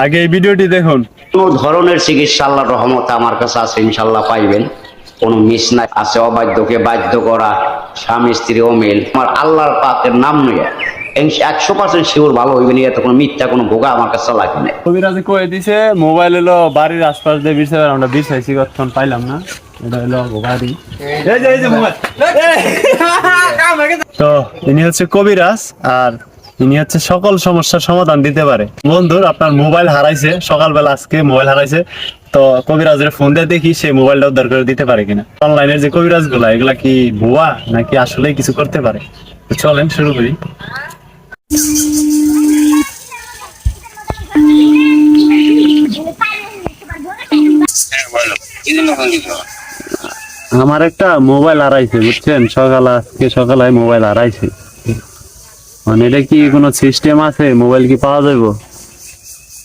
আগে এই ভিডিওটি দেখুন। কোন ধরনের চিকিৎসা আল্লাহর রহমতে আমার কাছে আছে, ইনশাল্লাহ পাইবেন। কোনো মিস নাই, আছে অবাধ্যকে বাধ্য করা, স্বামী স্ত্রী অমিল। আমার আল্লাহর পাকের নাম নিয়ে 100% শিওর ভালো হইবে না, এত কোনো মিথ্যা কোনো ভোগা আমার কাছে লাগবে না। কবিরাজে কয়ে দিছে মোবাইল হলো বাড়ির আশপাশ দিয়ে বিছাই, আমরা বিছাইছি কতক্ষণ পাইলাম না। এটা হলো বাড়ি। এই যে মোবাইল। তো ইনি হচ্ছে কবিরাজ, আর ইনি হচ্ছে সকল সমস্যার সমাধান দিতে পারে। বন্ধুর আপনার মোবাইল হারাইছে, সকালবেলা আজকে মোবাইল হারাইছে, তো কবিরাজের ফোন দিয়ে দেখি সেই মোবাইলটা উদ্ধার করে দিতে পারে কিনা। অনলাইনের যে কবিরাজ গুলা, এগুলা কি ভুয়া নাকি আসলেই কিছু করতে পারে? তো চলেন শুরু করি। আমার একটা মোবাইল হারাইছে, বুঝছেন? আজকে সকালে মোবাইল হারাইছে। মানে এটা কি কোনো সিস্টেম আছে? মোবাইল কি পাওয়া যাবে?